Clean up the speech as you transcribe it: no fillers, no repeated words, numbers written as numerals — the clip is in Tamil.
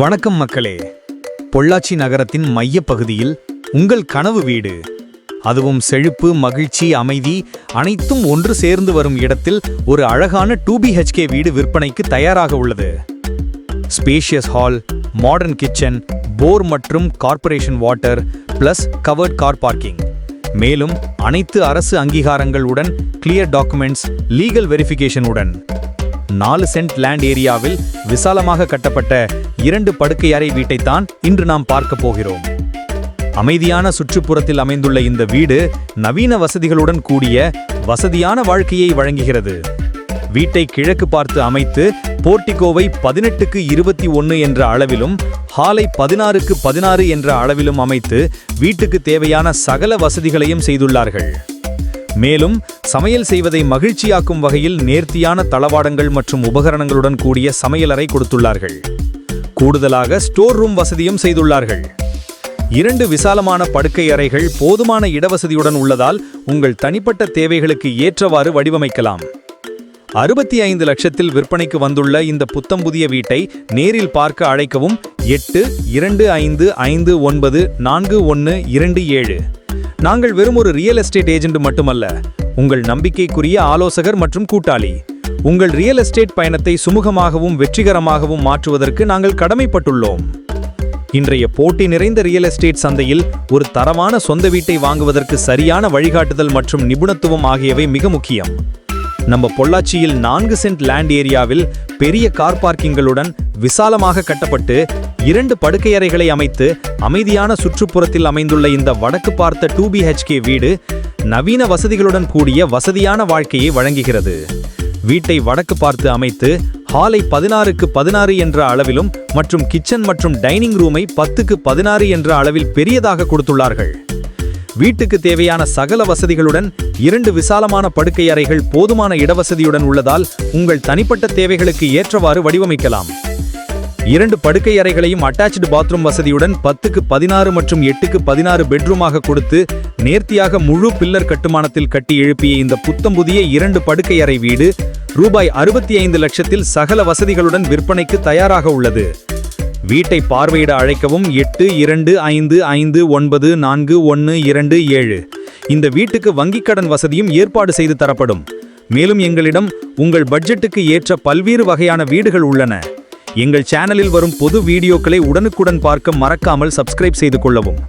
வணக்கம் மக்களே. பொள்ளாச்சி நகரத்தின் மையப் பகுதியில் உங்கள் கனவு வீடு, அதுவும் செழிப்பு, மகிழ்ச்சி, அமைதி அனைத்தும் ஒன்று சேர்ந்து வரும் இடத்தில் ஒரு அழகான 2BHK வீடு விற்பனைக்கு தயாராக உள்ளது. ஸ்பேஷியஸ் ஹால், மாடர்ன் கிச்சன், போர் மற்றும் corporation water plus covert car parking, மேலும் அனைத்து அரசு அங்கீகாரங்களுடன், கிளியர் டாக்குமெண்ட்ஸ், லீகல் வெரிஃபிகேஷன் உடன் 4 சென்ட் லேண்ட் ஏரியாவில் விசாலமாக கட்டப்பட்ட 2 படுக்கை அறை வீட்டைத்தான் இன்று நாம் பார்க்க போகிறோம். அமைதியான சுற்றுப்புறத்தில் அமைந்துள்ள இந்த வீடு நவீன வசதிகளுடன் கூடிய வசதியான வாழ்க்கையை வழங்குகிறது. வீட்டை கிழக்கு பார்த்து அமைத்து போர்டிகோவை 18:21 என்ற அளவிலும் ஹாலை 16:16 என்ற அளவிலும் அமைத்து வீட்டுக்கு தேவையான சகல வசதிகளையும் செய்துள்ளார்கள். மேலும் சமையல் செய்வதை மகிழ்ச்சியாக்கும் வகையில் நேர்த்தியான தளவாடங்கள் மற்றும் உபகரணங்களுடன் கூடிய சமையலறை கொடுத்துள்ளார்கள். கூடுதலாக ஸ்டோர் ரூம் வசதியும் செய்துள்ளார்கள். 2 விசாலமான படுக்கை அறைகள் போதுமான இடவசதியுடன் உள்ளதால் உங்கள் தனிப்பட்ட தேவைகளுக்கு ஏற்றவாறு வடிவமைக்கலாம். 65 லட்சத்தில் விற்பனைக்கு வந்துள்ள இந்த புத்தம்புதிய வீட்டை நேரில் பார்க்க அழைக்கவும் 8225594127. நாங்கள் வெறும் ஒரு ரியல் எஸ்டேட் ஏஜென்ட் மட்டுமல்ல, உங்கள் நம்பிக்கைக்குரிய ஆலோசகர் மற்றும் கூட்டாளி. உங்கள் ரியல் எஸ்டேட் பயணத்தை சுமூகமாகவும் வெற்றிகரமாகவும் மாற்றுவதற்கு நாங்கள் கடமைப்பட்டுள்ளோம். இன்றைய போட்டி நிறைந்த ரியல் எஸ்டேட் சந்தையில் ஒரு தரமான சொந்த வீட்டை வாங்குவதற்கு சரியான வழிகாட்டுதல் மற்றும் நிபுணத்துவம் ஆகியவை மிக முக்கியம். நம்ம பொள்ளாச்சியில் 4 சென்ட் லேண்ட் ஏரியாவில் பெரிய கார் பார்க்கிங்களுடன் விசாலமாக கட்டப்பட்டு 2 படுக்கை அறைகளை அமைத்து அமைதியான சுற்றுப்புறத்தில் அமைந்துள்ள இந்த வடக்கு பார்த்த 2BHK வீடு நவீன வசதிகளுடன் கூடிய வசதியான வாழ்க்கையை வழங்குகிறது. வீட்டை வடக்கு பார்த்து அமைத்து ஹாலை 16:16 என்ற அளவிலும் மற்றும் கிச்சன் மற்றும் டைனிங் ரூமை 10:16 என்ற அளவில் பெரியதாக கொடுத்துள்ளார்கள். வீட்டுக்கு தேவையான சகல வசதிகளுடன் 2 விசாலமான படுக்கை அறைகள் போதுமான இடவசதியுடன் உள்ளதால் உங்கள் தனிப்பட்ட தேவைகளுக்கு ஏற்றவாறு வடிவமைக்கலாம். 2 படுக்கை அறைகளையும் அட்டாச்டு பாத்ரூம் வசதியுடன் 10:16 மற்றும் 8:16 பெட்ரூமாக கொடுத்து நேர்த்தியாக முழு பில்லர் கட்டுமானத்தில் கட்டி எழுப்பிய இந்த புத்தம்புதிய 2 படுக்கை அறை வீடு ரூபாய் 65 லட்சத்தில் சகல வசதிகளுடன் விற்பனைக்கு தயாராக உள்ளது. வீட்டை பார்வையிட அழைக்கவும் 8225594127. இந்த வீட்டுக்கு வங்கிக் கடன் வசதியும் ஏற்பாடு செய்து தரப்படும். மேலும் எங்களிடம் உங்கள் பட்ஜெட்டுக்கு ஏற்ற பல்வேறு வகையான வீடுகள் உள்ளன. எங்கள் சேனலில் வரும் பொது வீடியோக்களை உடனுக்குடன் பார்க்க மறக்காமல் சப்ஸ்கிரைப் செய்து கொள்ளவும்.